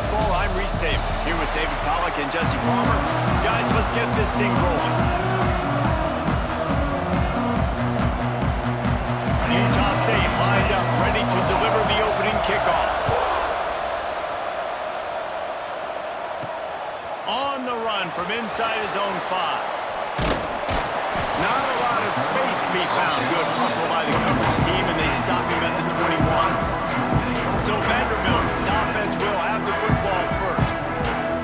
Football. I'm Reese Davis, here with David Pollack and Jesse Palmer. Guys, let's get this thing rolling. Utah State lined up, ready to deliver the opening kickoff. On the run from inside his own 5. Not a lot of space to be found. Good hustle by the coverage team, and they stop him at the 21. So Vanderbilt's offense will have the football first.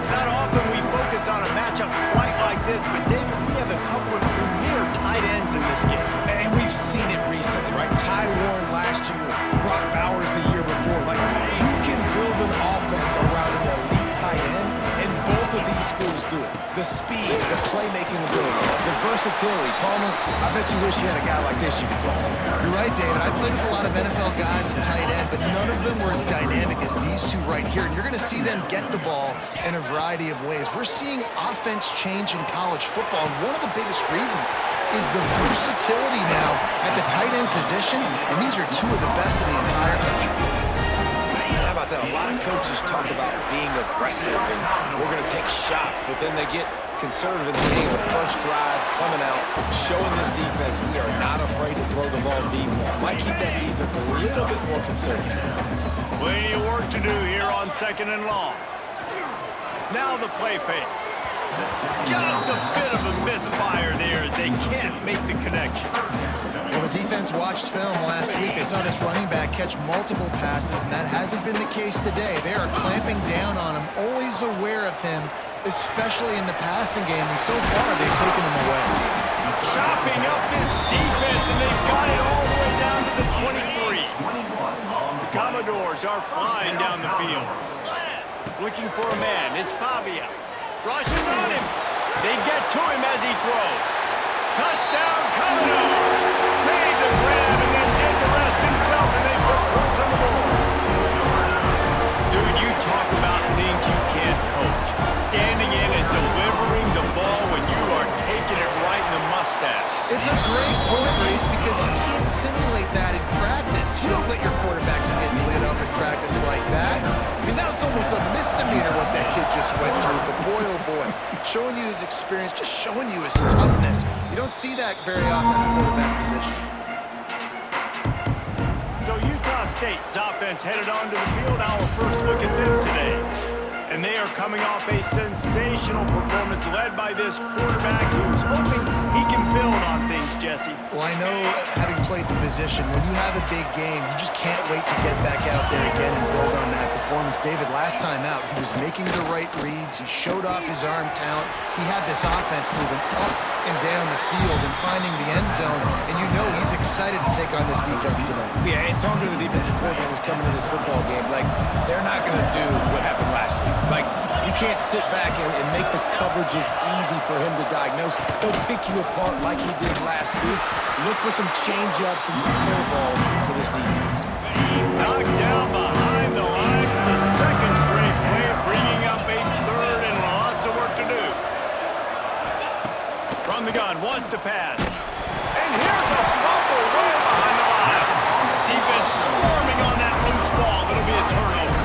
It's not often we focus on a matchup quite like this, but David, we have a couple of premier tight ends in this game. And we've seen it recently, right? Ty Warren last year, Brock Bowers the year before. Like, you can build an offense around an elite tight end, and both of these schools do it. The speed, the playmaking ability, the versatility. Palmer, I bet you wish you had a guy like this you could talk to. You're right, David. I played with a lot of NFL guys at tight end, but none of them were as dynamic as these two right here. And you're going to see them get the ball in a variety of ways. We're seeing offense change in college football, and one of the biggest reasons is the versatility now at the tight end position, and these are two of the best in the entire country. How about that? A lot of coaches talk about being aggressive and we're going to take shots, but then they get conservative in the game. The first drive coming out, showing this defense we are not afraid to throw the ball deep. Might keep that defense a little bit more conservative. Plenty of work to do here on 2nd and long. Now the play fake. Just a bit of a misfire there as they can't make the connection. Well, the defense watched film last week. They saw this running back catch multiple passes, and that hasn't been the case today. They are clamping down on him, always aware of him, especially in the passing game, and so far they've taken him away. Chopping up this defense, and they've got it all the way down to the 23. The Commodores are flying down the field. Looking for a man. It's Pavia. Rushes on him. They get to him as he throws. Touchdown, Commodores! Made the grab and then did the rest himself, and they put points on the board. Dude, you talk about things you can't coach. Standing in and delivering the ball when you are taking it right in the mustache. It's a great point, Reese, because you can't simulate that in practice. You don't let your quarterbacks get lit up in practice like that. I mean, that was almost a misdemeanor what that kid just went through, but boy, oh boy, showing you his experience, just showing you his toughness. You don't see that very often in the quarterback position. So Utah State's offense headed onto the field. Our first look at them today. And they are coming off a sensational performance led by this quarterback who's hoping he can build on things, Jesse. Well, I know, having played the position, when you have a big game, you just can't wait to get back out there again and build on that performance. David, last time out, he was making the right reads. He showed off his arm talent. He had this offense moving up and down the field and finding the end zone. And you know he's excited to take on this defense today. Yeah, and talking to the defensive coordinators coming to this football game, like, they're not going to do what happened last week. Like, you can't sit back and make the coverages easy for him to diagnose. He'll pick you apart like he did last week. Look for some change-ups and some curveballs for this defense. Knocked down behind the line for the second straight play, bringing up a third and lots of work to do. From the gun, wants to pass. And here's a fumble way behind the line. Defense swarming on that loose ball. It'll be a turnover.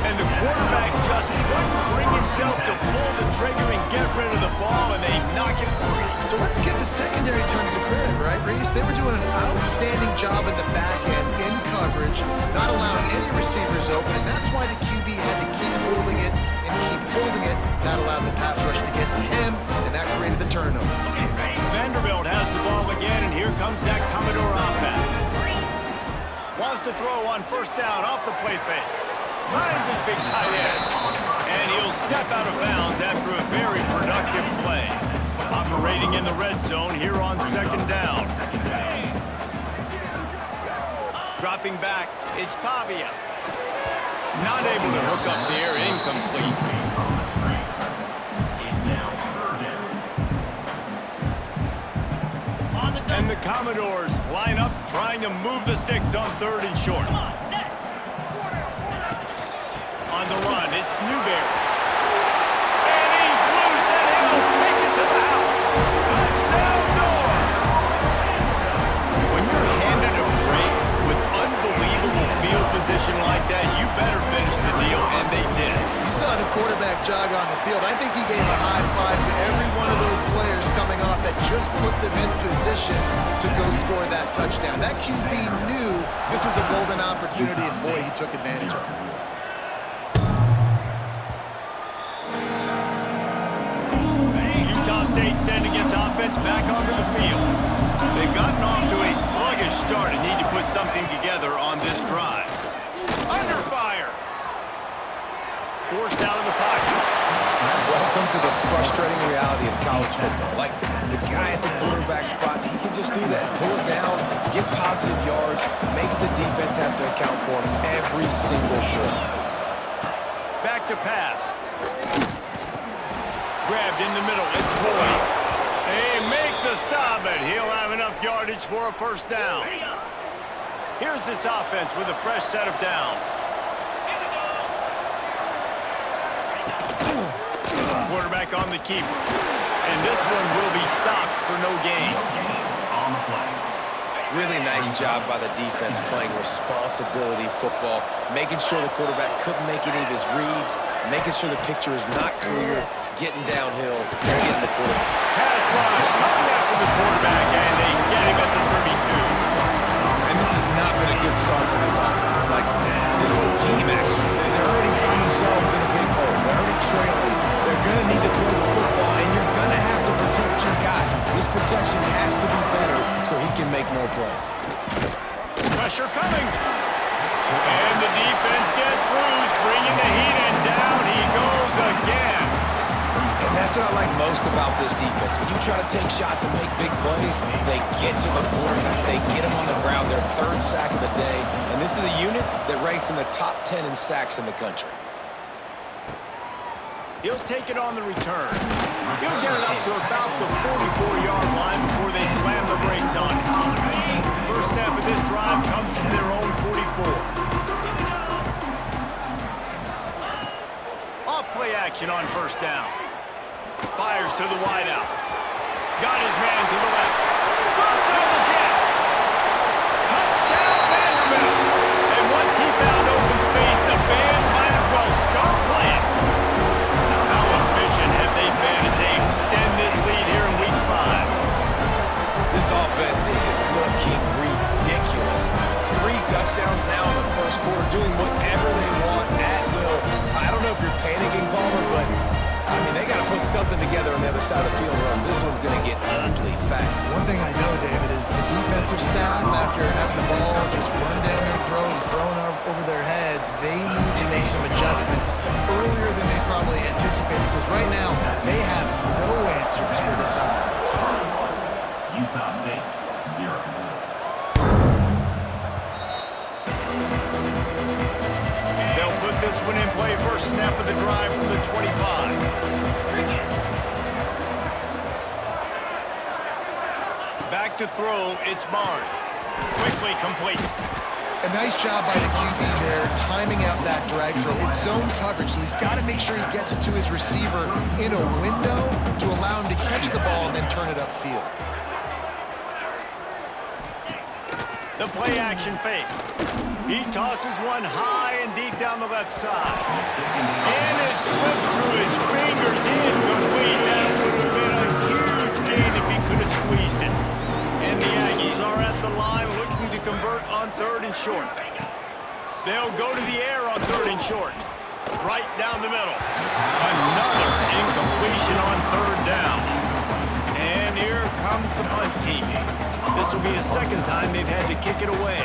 And the quarterback just couldn't bring himself to pull the trigger and get rid of the ball, and they knock it free. So let's give the secondary tons of credit, right, Reese? They were doing an outstanding job in the back end, in coverage, not allowing any receivers open, and that's why the QB had to keep holding it and keep holding it. That allowed the pass rush to get to him, and that created the turnover. Vanderbilt has the ball again, and here comes that Commodore offense. Wants to throw on first down off the play fake. Finds his big tight end. And he'll step out of bounds after a very productive play. Operating in the red zone here on 2nd down. Dropping back, it's Pavia. Not able to hook up there, incomplete. And the Commodores line up, trying to move the sticks on 3rd and short. On the run, it's Newberry. And he's loose, and he'll take it to the house. Touchdown, Doors! When you're handed a break with unbelievable field position like that, you better finish the deal, and they did. You saw the quarterback jog on the field. I think he gave a high five to every one of those players coming off that just put them in position to go score that touchdown. That QB knew this was a golden opportunity, and boy, he took advantage of it. Utah State sending its offense back onto the field. They've gotten off to a sluggish start and need to put something together on this drive. Under fire. Forced out of the pocket. Welcome to the frustrating reality of college football. Like, the guy at the quarterback spot, he can just do that. Pull it down, get positive yards, makes the defense have to account for him every single play. Back to pass. Grabbed in the middle. It's Boyd. They make the stop, and he'll have enough yardage for a first down. Here's this offense with a fresh set of downs. Quarterback on the keeper. And this one will be stopped for no gain. Really nice job by the defense playing responsibility football, making sure the quarterback couldn't make any of his reads, making sure the picture is not clear, getting downhill, getting the quarterback. Pass rush coming after the quarterback, and they get him at the 32. And this has not been a good start for this offense. Like, this whole team, actually, they already found themselves in a big hole. They're already trailing. They're going to need to throw the football, and you're going to have to protect your guy. This protection has to be better so he can make more plays. Pressure coming. And the defense gets loose, bringing the heat, and down he goes again. And that's what I like most about this defense. When you try to take shots and make big plays, they get to the quarterback. They get him on the ground, their third sack of the day. And this is a unit that ranks in the top 10 in sacks in the country. He'll take it on the return. He'll get it up to about the 44-yard line before they slam the brakes on it. First step of this drive comes from their own 44. Off-play action on first down. Fires to the wideout. Got his man to the left. Throws on the Jets. Touchdown Vanderbilt. And once he found open space, the band might as well start playing. How efficient have they been as they extend this lead here in Week 5? This offense is looking ridiculous. 3 touchdowns now in the first quarter, doing whatever they want at will. I don't know if you're panicking, Palmer, but I mean, they got to put something together on the other side of the field, or else this one's going to get ugly fast. One thing I know, David, is the defensive staff, after having the ball just run down their throat and thrown over their heads, they need to make some adjustments earlier than they probably anticipated, because right now they have no answers for this offense. Utah State, 0. They'll put this one in play. First snap of the drive from the 25. Back to throw, it's Barnes. Quickly complete. A nice job by the QB there, timing out that drag throw. It's zone coverage, so he's got to make sure he gets it to his receiver in a window to allow him to catch the ball and then turn it upfield. The play action fake. He tosses one high and deep down the left side. And it slips through his fingers, incomplete. That would have been a huge gain if he could have squeezed it. And the Aggies are at the line looking to convert on 3rd and short. They'll go to the air on 3rd and short. Right down the middle. Another incompletion on 3rd down. And here comes the punt team. This will be the second time they've had to kick it away.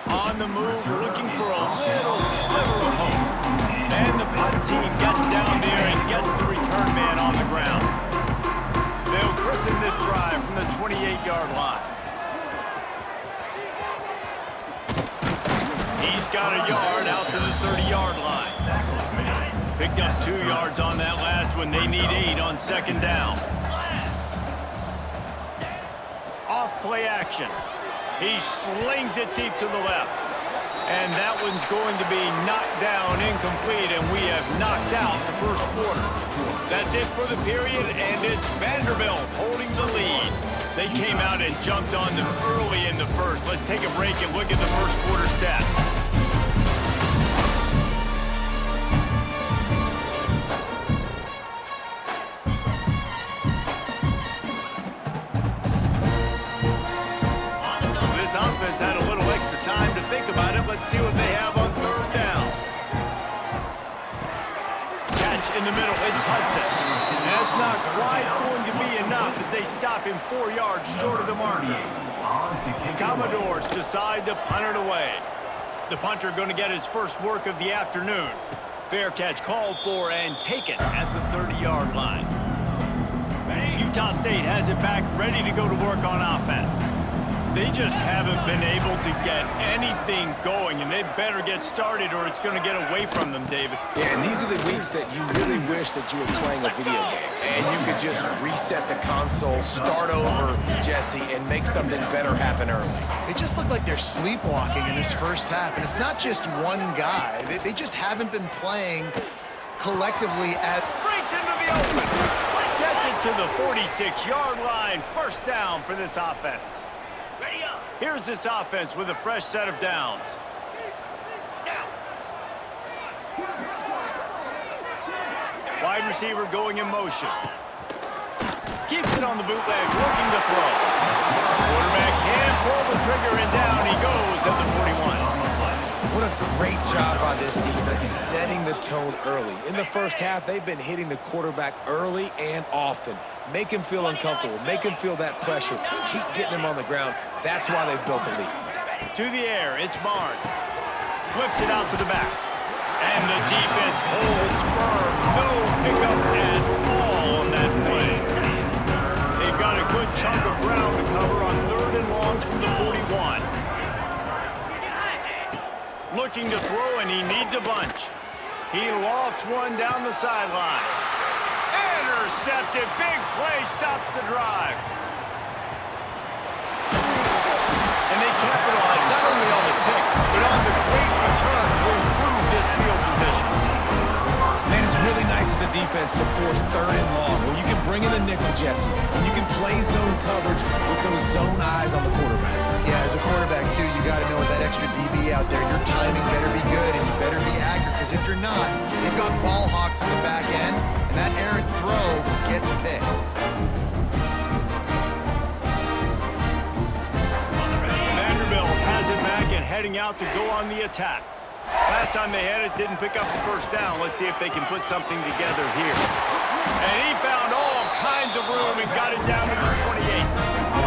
On the move, looking for a little sliver of hope. And the punt team gets down there and gets the return man on the ground. They'll christen this drive from the 28-yard line. He's got a yard out to the 30-yard line. Picked up 2 yards on that last one. They need 8 on 2nd down. Off play action. He slings it deep to the left. And that one's going to be knocked down incomplete, and we have knocked out the first quarter. That's it for the period, and it's Vanderbilt holding the lead. They came out and jumped on them early in the first. Let's take a break and look at the first quarter stats. This offense had a little extra time to think about it. Let's see what they have on third down. Catch in the middle. It's Hudson. That's not quite going to be enough as they stop him 4 yards short of the marker. The Commodores decide to punt it away. The punter going to get his first work of the afternoon. Fair catch called for and taken at the 30-yard line. Utah State has it back, ready to go to work on offense. They just haven't been able to get anything going, and they better get started or it's going to get away from them, David. Yeah, and these are the weeks that you really wish that you were playing a video game and you could just reset the console, start over, Jesse, and make something better happen early. They just look like they're sleepwalking in this first half, and it's not just one guy. They just haven't been playing collectively at... Breaks into the open. Gets it to the 46-yard line. First down for this offense. Here's this offense with a fresh set of downs. Wide receiver going in motion. Keeps it on the bootleg, looking to throw. Quarterback can't pull the trigger, and down he goes at the 41. What a great job by this defense setting the tone early. In the first half, they've been hitting the quarterback early and often. Make him feel uncomfortable. Make him feel that pressure. Keep getting him on the ground. That's why they've built a lead. To the air, it's Barnes. Flips it out to the back. And the defense holds firm. No pickup at all on that play. They've got a good chunk of ground to cover on third and long from the 41. Looking to throw, and he needs a bunch. He lofts one down the sideline. Intercepted. Big play stops the drive. And they capitalize not only on the pick, but on the great return to improve this field position. Man, it's really nice as a defense to force third and long, where you can bring in the nickel, Jesse, and you can play zone coverage with those zone eyes on the quarterback. Yeah, as a quarterback, too, you got to know with that extra DB out there, your timing better be good and you better be accurate, because if you're not, you've got ball hawks in the back end, and that errant throw gets picked. Vanderbilt has it back and heading out to go on the attack. Last time they had it, didn't pick up the first down. Let's see if they can put something together here. And he found all kinds of room and got it down to the 28.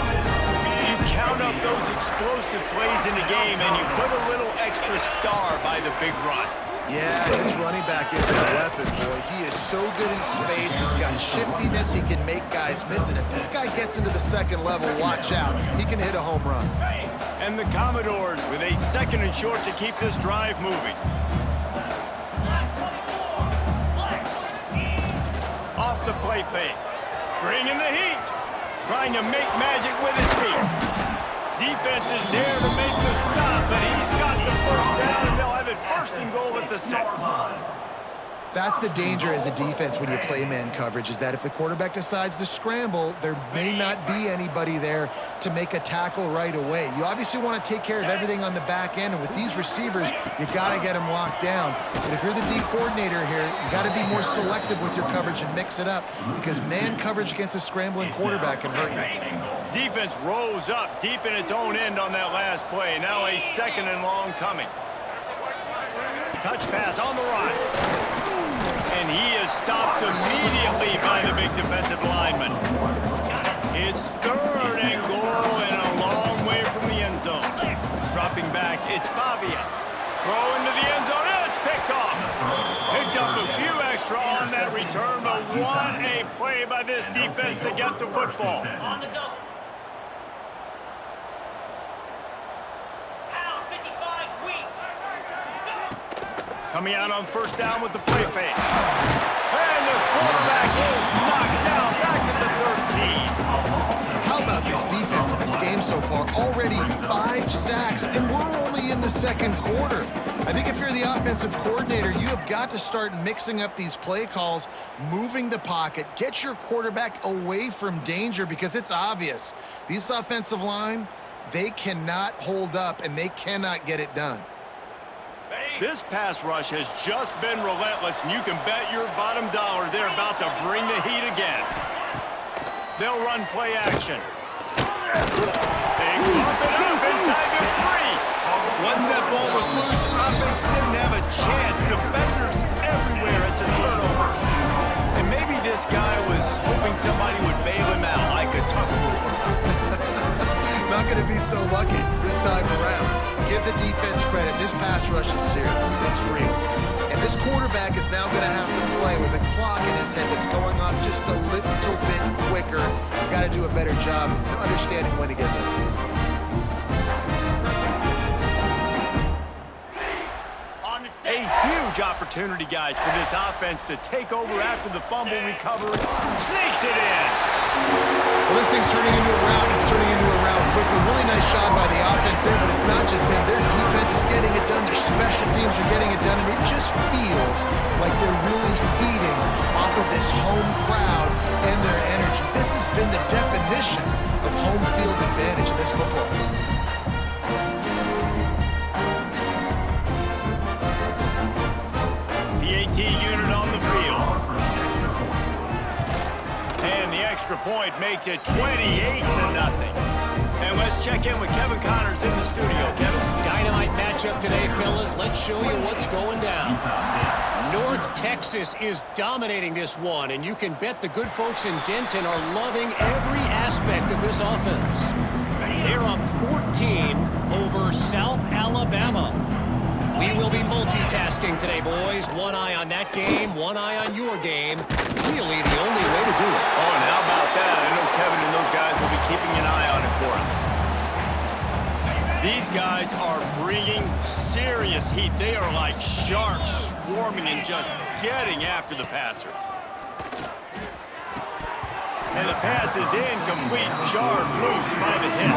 You count up those explosive plays in the game, and you put a little extra star by the big runs. Yeah, this running back is a weapon, boy. He is so good in space. He's got shiftiness. He can make guys miss it. If this guy gets into the second level, watch out. He can hit a home run. And the Commodores with a second and short to keep this drive moving. Off the play fake. Bringing the heat. Trying to make magic with his feet. Defense is there to make the stop, but he's got the first down, and they'll have it first and goal at the 6. That's the danger as a defense when you play man coverage, is that if the quarterback decides to scramble, there may not be anybody there to make a tackle right away. You obviously want to take care of everything on the back end, and with these receivers, you got to get them locked down. But if you're the D coordinator here, you got to be more selective with your coverage and mix it up, because man coverage against a scrambling quarterback can hurt you. Defense rose up deep in its own end on that last play. Now a second and long coming. Touch pass on the run. And he is stopped immediately by the big defensive lineman. It's third and goal and a long way from the end zone. Dropping back, it's Pavia. Throw into the end zone, and it's picked off. Picked up a few extra on that return, but what a play by this defense to get the football. Coming out on first down with the play fake. And the quarterback is knocked down back at the 13. How about this defense in this game so far? Already 5 sacks, and we're only see in the second quarter. I think if you're the offensive coordinator, you have got to start mixing up these play calls, moving the pocket, get your quarterback away from danger, because it's obvious. These offensive line, they cannot hold up, and they cannot get it done. This pass rush has just been relentless, and you can bet your bottom dollar they're about to bring the heat again. They'll run play action. They pump it up inside the 3. Once that ball was loose, offense didn't have a chance. Defenders everywhere. It's a turnover. And maybe this guy was hoping somebody would bail him out, like a tuck rule or something. Not going to be so lucky this time around. Give the defense credit. This pass rush is serious. It's real. And this quarterback is now going to have to play with a clock in his head that's going off just a little bit quicker. He's got to do a better job understanding when to get there. A huge opportunity, guys, for this offense to take over after the fumble recovery. Sneaks it in. Well, this thing's turning into a rout. It's turning into a rout quickly. Really nice job by the offense there, but it's not just them. Their defense is getting it done. Their special teams are getting it done, and it just feels like they're really feeding off of this home crowd and their energy. This has been the definition of home field advantage in this football game. The AT unit on the field. And the extra point makes it 28-0. And let's check in with Kevin Connors in the studio. Kevin? Dynamite matchup today, fellas. Let's show you what's going down. North Texas is dominating this one, and you can bet the good folks in Denton are loving every aspect of this offense. They're up 14 over South Alabama. We will be multitasking today, boys. One eye on that game, one eye on your game. Really the only way to do it. Oh, and how about that? I know Kevin and those guys will be keeping an eye on it for us. These guys are bringing serious heat. They are like sharks swarming and just getting after the passer. And the pass is incomplete, jarred loose by the hip.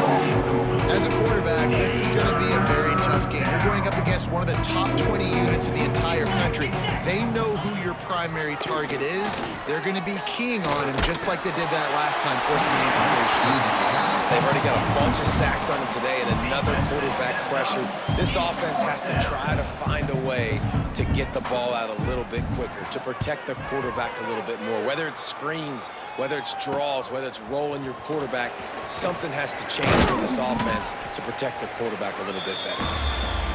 As a quarterback, this is going to be a very tough game. You're going up against one of the top 20 units in the entire country. They know who your primary target is. They're going to be keying on him, just like they did that last time, forcing the incompletion. They've already got a bunch of sacks on him today and another quarterback pressure. This offense has to try to find a way to get the ball out a little bit quicker, to protect the quarterback a little bit more. Whether it's screens, whether it's draws, whether it's rolling your quarterback, something has to change for this offense to protect the quarterback a little bit better.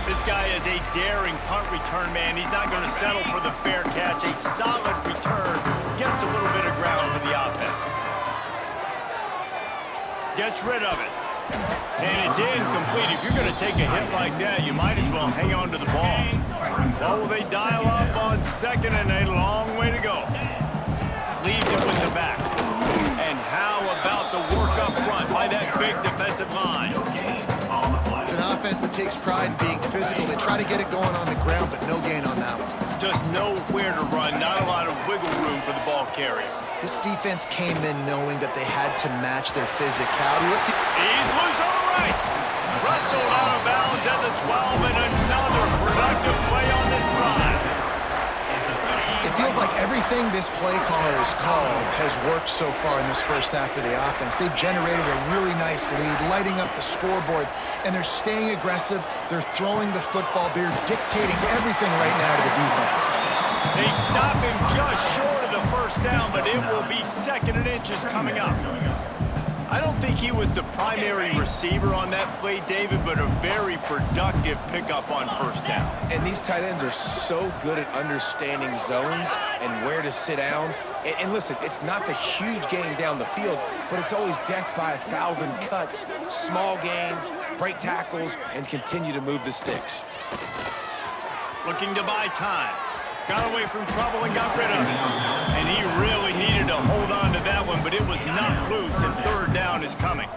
This guy is a daring punt return man. He's not going to settle for the fair catch. A solid return gets a little bit of ground for the offense. Gets rid of it. And it's incomplete. If you're going to take a hit like that, you might as well hang on to the ball. Well, will they dial up on second, and a long way to go. Leaves it with the back. And how about the work up front by that big defensive line? It's an offense that takes pride in being physical. They try to get it going on the ground, but no gain on that one. Just nowhere to run, not a lot of wiggle room for the ball carrier. This defense came in knowing that they had to match their physicality. Let's see. He's loose on the right. Wrestled out of bounds at the 12, and another productive play on this drive. It feels like everything this play caller has called has worked so far in this first half of the offense. They've generated a really nice lead, lighting up the scoreboard, and they're staying aggressive. They're throwing the football. They're dictating everything right now to the defense. They stop him just short of the first down, but it will be second and inches coming up. I don't think he was the primary receiver on that play, David, but a very productive pickup on first down. And these tight ends are so good at understanding zones and where to sit down. And listen, it's not the huge gain down the field, but it's always death by 1,000 cuts, small gains, break tackles, and continue to move the sticks. Looking to buy time. Got away from trouble and got rid of it. And he really needed to hold on to that one, but it was not loose, and third down is coming.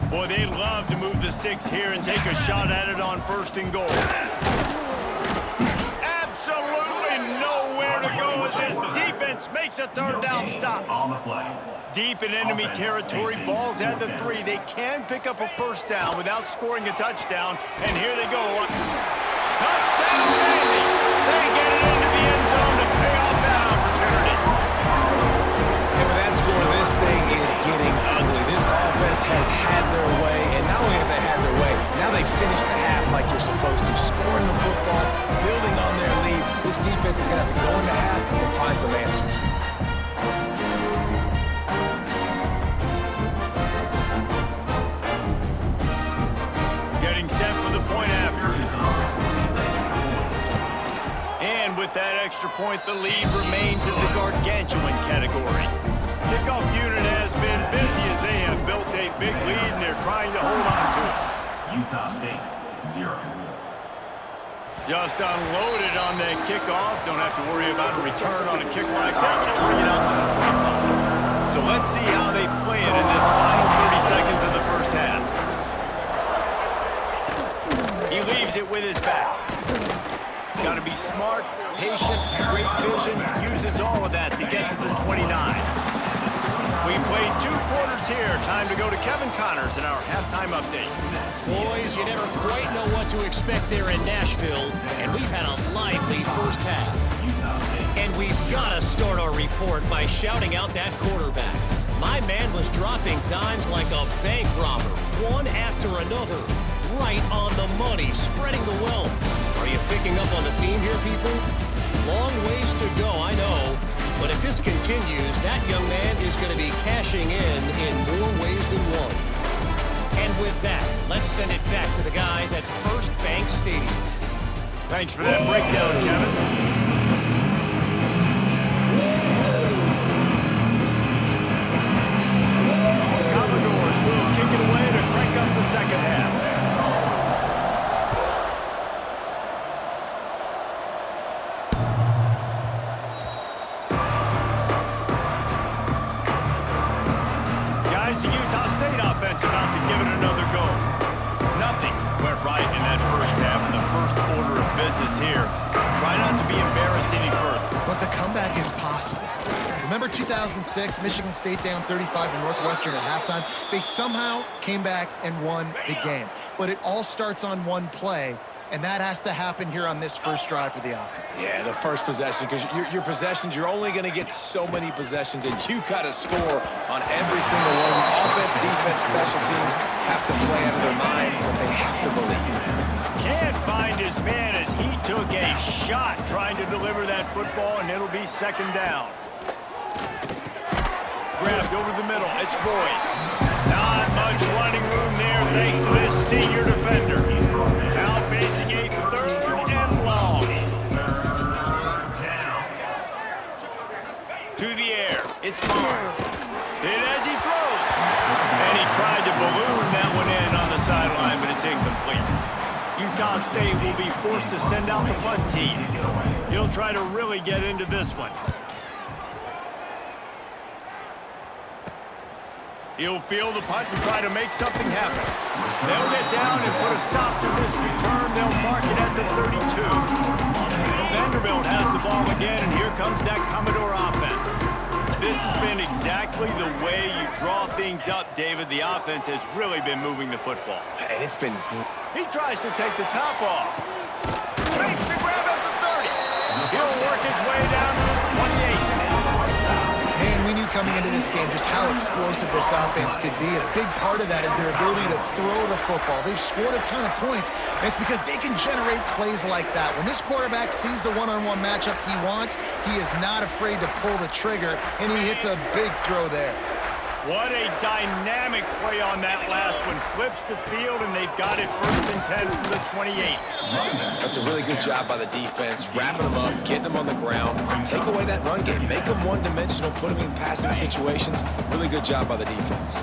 Boy, they'd love to move the sticks here and take a shot at it on first and goal. Absolutely nowhere to go as this defense defense makes a third down stop. On the play. Deep in enemy territory, ball's at the 3. They can pick up a first down without scoring a touchdown, and here they go. Touchdown, Vandy! They get it into the end zone to pay off that opportunity. And with that score, this thing is getting ugly. This offense has had their way, and not only have they had their way, now they finish the half like you're supposed to, scoring the football, building on their lead. This defense is going to have to go into half and find some answers. Getting set for the point after. And with that extra point, the lead remains in the gargantuan category. Kickoff unit has been busy as they have built a big lead, and they're trying to hold on to it. Utah State, 0. Just unloaded on that kickoff. Don't have to worry about a return on a kick like that. They'll bring it out to the 25. So let's see how they play it in this final 30 seconds of the first half. He leaves it with his back. Got to be smart, patient, great vision, uses all of that to get to the 29. We've played 2 quarters here. Time to go to Kevin Connors in our halftime update. Boys, you never quite know what to expect there in Nashville, and we've had a lively first half. And we've got to start our report by shouting out that quarterback. My man was dropping dimes like a bank robber, one after another, right on the money, spreading the wealth. Are you picking up on the theme here, people? Long ways to go, I know. But if this continues, that young man is going to be cashing in more ways than one. And with that, let's send it back to the guys at First Bank Stadium. Thanks for that breakdown, Kevin. The Commodores will kick it away to crank up the second half. Guys, the Utah State offense about to give it another go. Nothing went right in that first half in the first order of business here. Try not to be embarrassed any further. But the comeback is possible. Remember 2006, Michigan State down 35 to Northwestern at halftime? They somehow came back and won the game. But it all starts on one play, and that has to happen here on this first drive for the offense. Yeah, the first possession, because your possessions, you're only going to get so many possessions, and you got to score on every single one. Offense, defense, special teams have to play out of their mind, but they have to believe. Can't find his man as he took a shot trying to deliver that football, and it'll be second down. Grabbed over the middle. It's Boyd. Not much running room there thanks to this senior defender. Now facing a third and long. To the air. It's Barnes. Hit as he throws. And he tried to balloon that one in on the sideline, but it's incomplete. Utah State will be forced to send out the punt team. He'll try to really get into this one. He'll field the punt and try to make something happen. They'll get down and put a stop to this return. They'll mark it at the 32. Vanderbilt has the ball again, and here comes that Commodore offense. This has been exactly the way you draw things up, David. The offense has really been moving the football. And it's been great. He tries to take the top off. Makes the grab at the 30. He'll work his way down to the 28. Man, we knew coming into this game just how explosive this offense could be, and a big part of that is their ability to throw the football. They've scored a ton of points, and it's because they can generate plays like that. When this quarterback sees the one-on-one matchup he wants, he is not afraid to pull the trigger, and he hits a big throw there. What a dynamic play on that last one. Flips the field, and they've got it first and 10 from the 28. That's a really good job by the defense, wrapping them up, getting them on the ground, take away that run game, make them one-dimensional, put them in passing situations. Really good job by the defense.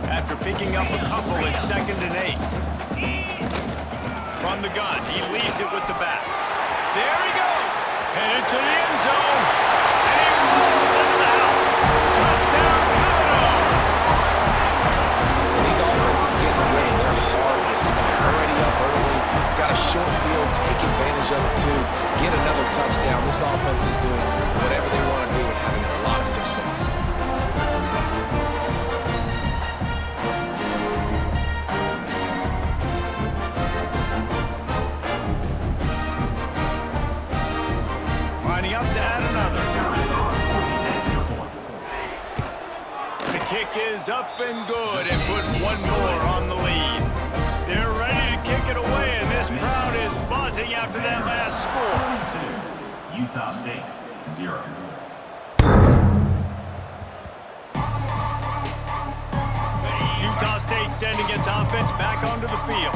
After picking up a couple, it's 2nd and 8. From the gun, he leaves it with the back. There he goes! Headed to the end zone, and he rolls into the house. Touchdown, Commodores! These offenses getting the rain, they're hard to stop. Already up early, got a short field, take advantage of it too. Get another touchdown. This offense is doing whatever they want to do and have is up and good and put one more on the lead. They're ready to kick it away, and this crowd is buzzing after that last score. Utah State, 0. Utah State sending its offense back onto the field.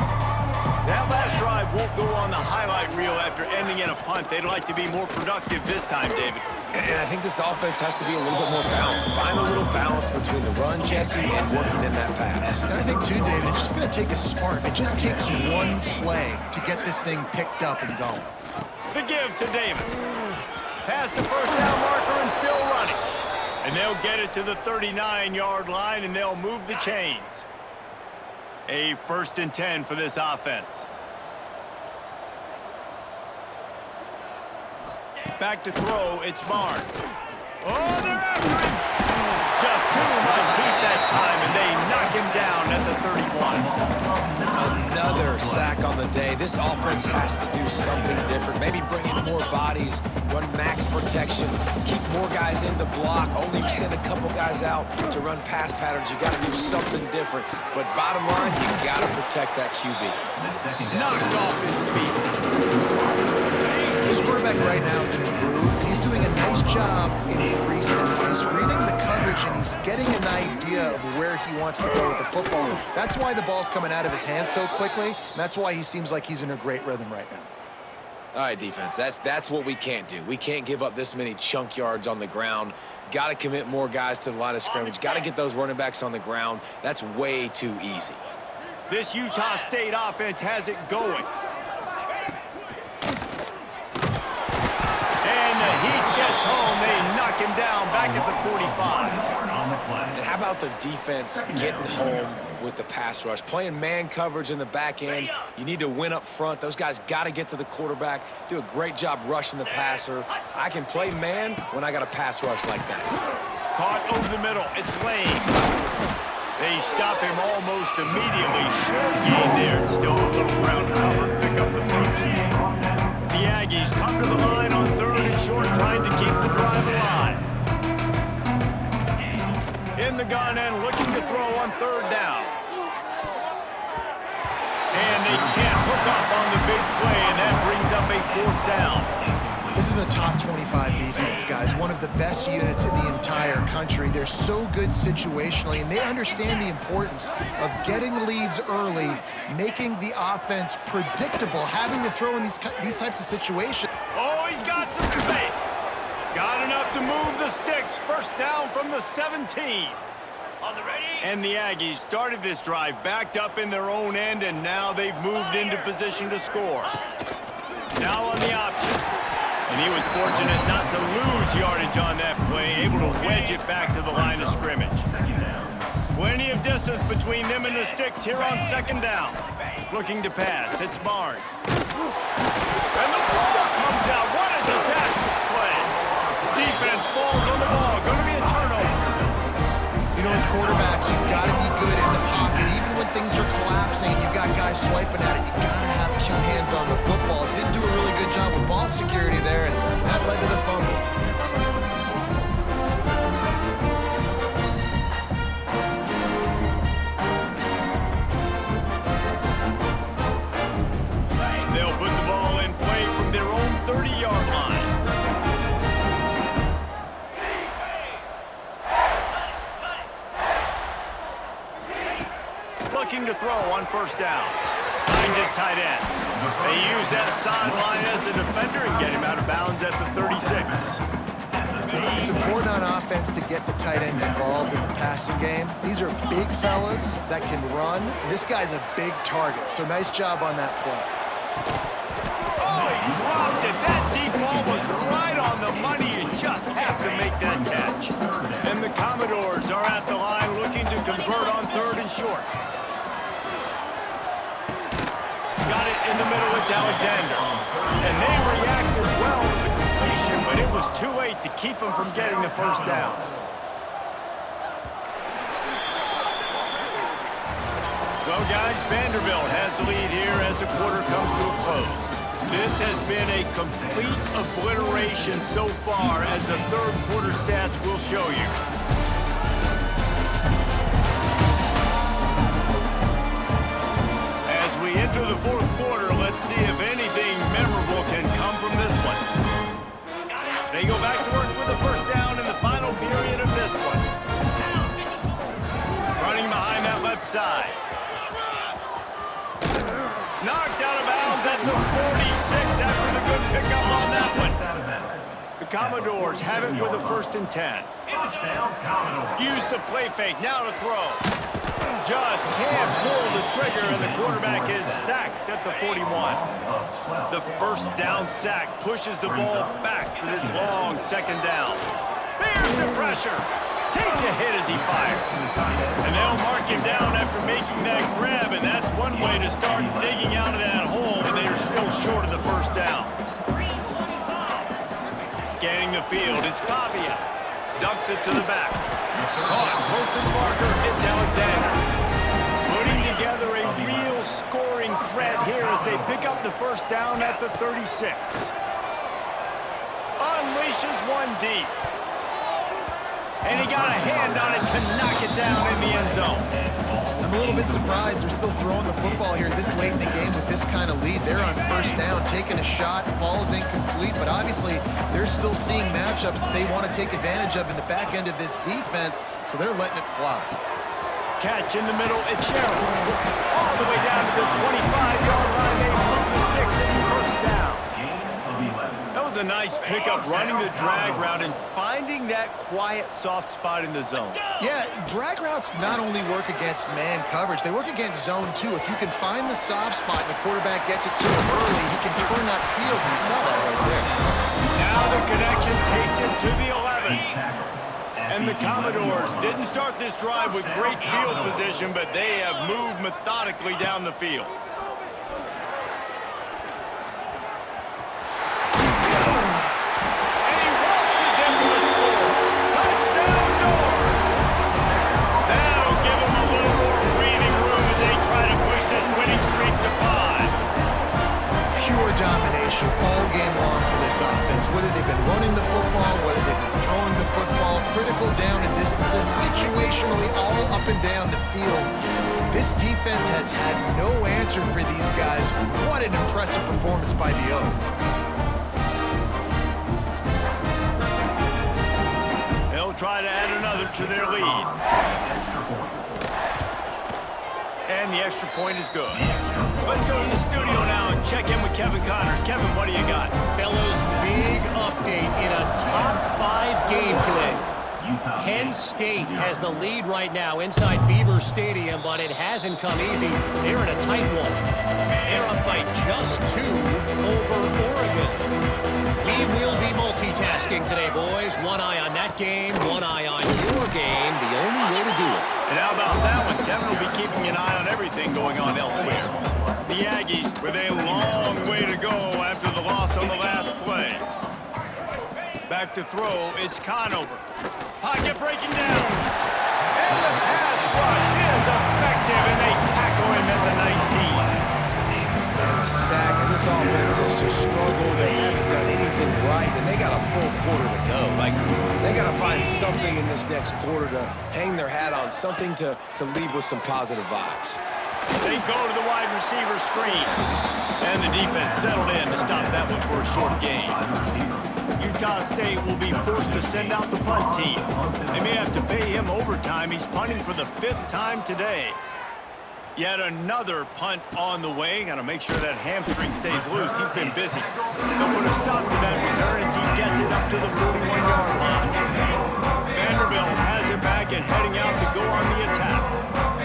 That last drive won't go on the highlight reel after ending in a punt. They'd like to be more productive this time, David. And I think this offense has to be a little bit more balanced. Find a little balance between the run, Jesse, and working in that pass. And I think, too, David, it's just going to take a spark. It just takes one play to get this thing picked up and going. The give to Davis. Past the first down marker and still running. And they'll get it to the 39-yard line, and they'll move the chains. A 1st and 10 for this offense. Back to throw, it's Barnes. Oh, they're after him! Just too much heat that time, and they knock him down at the 31. Another sack on the day. This offense has to do something different. Maybe bring in more bodies, run max protection, keep more guys in the block, only send a couple guys out to run pass patterns. You got to do something different. But bottom line, you got to protect that QB. Knocked off his feet. This quarterback right now is in a groove. He's doing a nice job increasing. He's reading the coverage, and he's getting an idea of where he wants to go with the football. That's why the ball's coming out of his hands so quickly, and that's why he seems like he's in a great rhythm right now. All right, defense, that's what we can't do. We can't give up this many chunk yards on the ground. Got to commit more guys to the line of scrimmage. Got to get those running backs on the ground. That's way too easy. This Utah State offense has it going. And the heat gets home. They knock him down back at the 45. And how about the defense getting home with the pass rush? Playing man coverage in the back end. You need to win up front. Those guys got to get to the quarterback. Do a great job rushing the passer. I can play man when I got a pass rush like that. Caught over the middle. It's Lane. They stop him almost immediately. Short gain there. Still a little ground to cover to pick up the first. The Aggies come to the line on 3rd and short, trying to keep the drive alive. In the gun and looking to throw on 3rd down. And they can't hook up on the big play, and that brings up a 4th down. This is a top 25 defense, guys. One of the best units in the entire country. They're so good situationally, and they understand the importance of getting leads early, making the offense predictable, having to throw in these types of situations. Oh, he's got some space. Got enough to move the sticks. 1st down from the 17. And the Aggies started this drive backed up in their own end, and now they've moved into position to score. Now on the option. And he was fortunate not to lose yardage on that play, able to wedge it back to the line of scrimmage. Plenty of distance between them and the sticks here on 2nd down. Looking to pass, it's Barnes. And the ball comes out. What a disastrous play. Defense falls on the ball. Going to be a turnover. You know, as quarterbacks, you've got to be good in the pocket. Even when things are collapsing and you've got guys swiping at it, you've got to have 2 hands on the football. Didn't do a really good job with ball security there, and that led to the fumble. They'll put the ball in play from their own 30-yard line. Looking to throw on 1st down. Finds his tight end. They use that sideline as a defender and get him out of bounds at the 36. It's important on offense to get the tight ends involved in the passing game. These are big fellas that can run. This guy's a big target, so nice job on that play. Oh, he dropped it. That deep ball was right on the money. You just have to make that catch. And the Commodores are at the line looking to convert on 3rd and short. Got it in the middle, it's Alexander. And they reacted well to the completion, but it was too late to keep them from getting the 1st down. Well, guys, Vanderbilt has the lead here as the quarter comes to a close. This has been a complete obliteration so far, as the 3rd quarter stats will show you. into the fourth quarter. Let's see if anything memorable can come from this one. They go back to work with the first down in the final period of this one. Running behind that left side. Knocked out of bounds at the 46 after the good pickup on that one. The Commodores have it with a 1st and 10. Use the play fake, now to throw. Just can't pull the trigger, and the quarterback is sacked at the 41. The first down sack pushes the ball back for this long 2nd down. Bears the pressure. Takes a hit as he fires. And they'll mark him down after making that grab, and that's one way to start digging out of that hole, and they are still short of the 1st down. Scanning the field, it's Pavia. Ducks it to the back. Caught close to the marker, it's Alexander. Putting together a real scoring threat here as they pick up the 1st down at the 36. Unleashes one deep. And he got a hand on it to knock it down in the end zone. I'm a little bit surprised they're still throwing the football here this late in the game with this kind of lead. They're on 1st down, taking a shot, falls incomplete, but obviously they're still seeing matchups that they want to take advantage of in the back end of this defense, so they're letting it fly. Catch in the middle, it's Sherrill. All the way down to the 25-yard line, they move the sticks and 1st down. That was a nice pickup, running the drag route and finding that quiet, soft spot in the zone. Yeah, drag routes not only work against man coverage, they work against zone too. If you can find the soft spot and the quarterback gets it to him early, he can turn that field, and you saw that right there. Now the connection takes it to the 11. And the Commodores didn't start this drive with great field position, but they have moved methodically down the field. Domination all game long for this offense. Whether they've been running the football, whether they've been throwing the football, critical down and distances, situationally all up and down the field. This defense has had no answer for these guys. What an impressive performance by the O. They'll try to add another to their lead. And the extra point is good. Let's go to the studio now and check in with Kevin Connors. Kevin, what do you got? Fellas, big update in a top 5 game today. Penn State has the lead right now inside Beaver Stadium, but it hasn't come easy. They're in a tight one. They're up by just 2 over Oregon. We will be multitasking today, boys. One eye on that game, one eye on your game. The only way to do it. And how about that one? Kevin will be keeping an eye on everything going on elsewhere. The Aggies with a long way to go after the loss on the last play. Back to throw, it's Conover. Pocket breaking down. And the pass rush is effective, and they tackle him at the 19. And the sack, and this offense has just struggled. They haven't done anything right, and they got a full quarter to go. Like, they got to find something in this next quarter to hang their hat on, something to leave with some positive vibes. They go to the wide receiver screen. And the defense settled in to stop that one for a short gain. Utah State will be forced to send out the punt team. They may have to pay him overtime. He's punting for the 5th time today. Yet another punt on the way. Got to make sure that hamstring stays loose. He's been busy. They'll put a stop to that return as he gets it up to the 41-yard line. Vanderbilt has it back and heading out to go on the attack.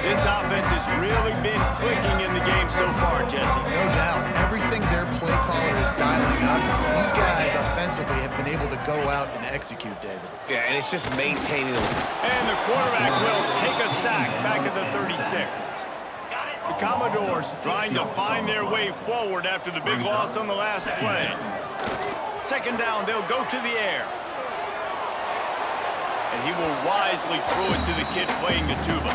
This offense has really been clicking in the game so far, Jesse. No doubt. Everything their play caller is dialing up, these guys offensively have been able to go out and execute, David. Yeah, and it's just maintaining them. And the quarterback will take a sack back at the 36. The Commodores trying to find their way forward after the big loss on the last play. 2nd down, they'll go to the air. And he will wisely throw it to the kid playing the tuba.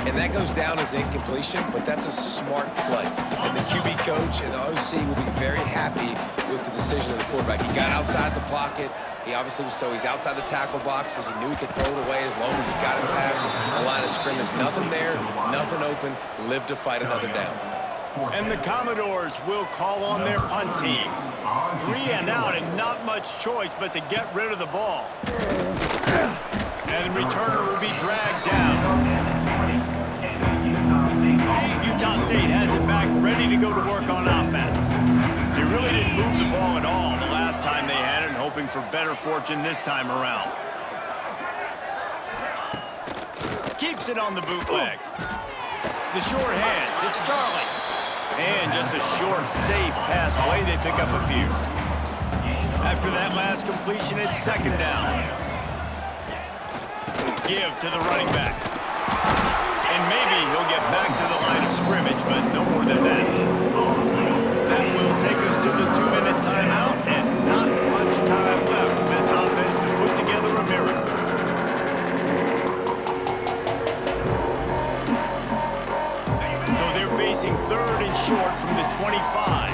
And that goes down as incompletion, but that's a smart play. And the QB coach and the OC will be very happy with the decision of the quarterback. He got outside the pocket. He obviously was he's outside the tackle boxes. He knew he could throw it away as long as he got it past the line of scrimmage. Nothing there, nothing open. Live to fight another down. And the Commodores will call on their punt team. 3 and out and not much choice but to get rid of the ball. And the returner will be dragged down. Utah State has it back, ready to go to work on offense. They really didn't move the ball at all the last time they had it, hoping for better fortune this time around. Keeps it on the bootleg. The short hands, it's Starling. And just a short, safe pass play, they pick up a few. After that last completion, it's second down. Give to the running back. And maybe he'll get back to the line of scrimmage, but no more than that. That will take us to the 2-minute timeout, and not much time left for this offense to put together a miracle. So they're facing 3rd and short from the 25.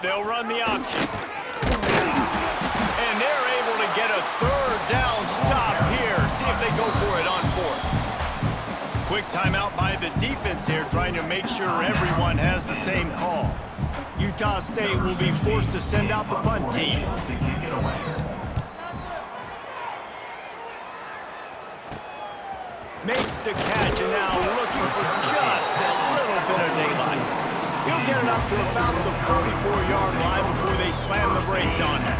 They'll run the option. And they're able to get a 3rd down stop here. See if they go for it on 4th. Quick timeout by the defense here, trying to make sure everyone has the same call. Utah State will be forced to send out the punt team. Makes the catch, and now looking for just a little bit of daylight. He'll get it up to about the 44-yard line before they slam the brakes on him.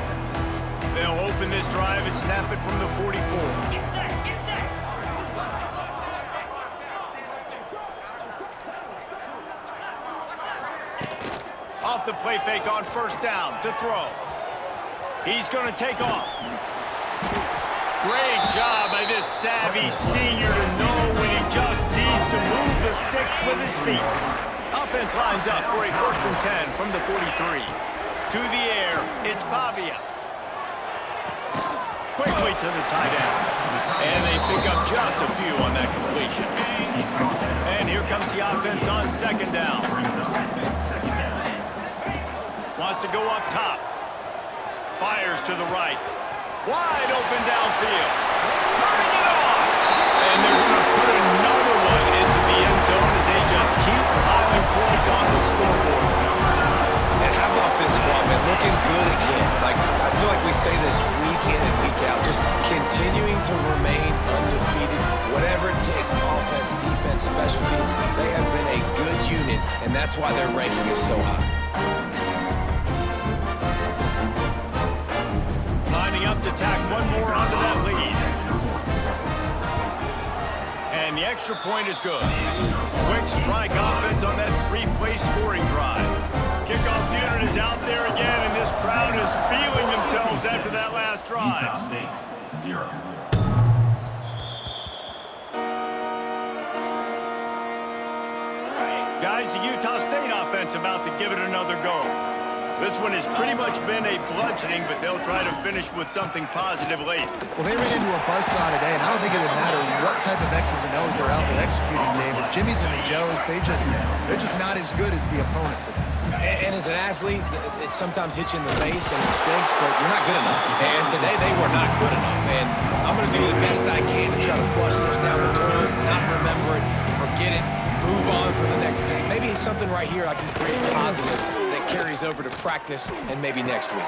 They'll open this drive and snap it from the 44. Off the play fake on 1st down to throw. He's going to take off. Great job by this savvy senior to know when he just needs to move the sticks with his feet. Offense lines up for a 1st and 10 from the 43. To the air, it's Pavia. Quickly to the tight end. And they pick up just a few on that completion. And here comes the offense on 2nd down. Wants to go up top. Fires to the right. Wide open downfield. Turning it on. And they're going to put another one into the end zone as they just keep piling points on the scoreboard. And how about this squad, man? Looking good again. I feel like we say this week in and week out, just continuing to remain undefeated. Whatever it takes, offense, defense, special teams, they have been a good unit, and that's why their ranking is so high. Lining up to tack one more onto that lead. And the extra point is good. Quick strike offense on that 3-play scoring drive. Kickoff unit is out there again, and this crowd is feeling themselves after that last drive. Utah State, 0. Guys, the Utah State offense about to give it another go. This one has pretty much been a bludgeoning, but they'll try to finish with something positive late. Well, they ran into a buzzsaw today, and I don't think it would matter what type of X's and O's they're out there executing today, but Jimmy's and the Joes, they're just not as good as the opponent today. And as an athlete, it sometimes hits you in the face and it stinks, but you're not good enough. And today they were not good enough. And I'm going to do the best I can to try to flush this down the toilet, not remember it, forget it, move on for the next game. Maybe it's something right here I can create positive that carries over to practice and maybe next week.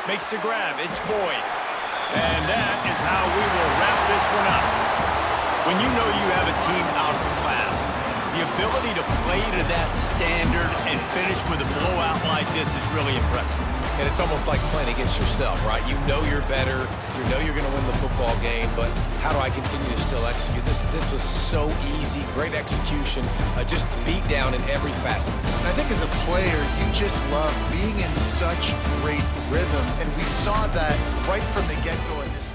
Makes the grab. It's Boyd. And that is how we will wrap this one up. When you know you have a team out of class, the ability to play to that standard and finish with a blowout like this is really impressive. And it's almost like playing against yourself, right? You know you're better. You know you're going to win the football game, but how do I continue to still execute? This was so easy, great execution, just beat down in every facet. And I think as a player, you just love being in such great rhythm, and we saw that right from the get-go in this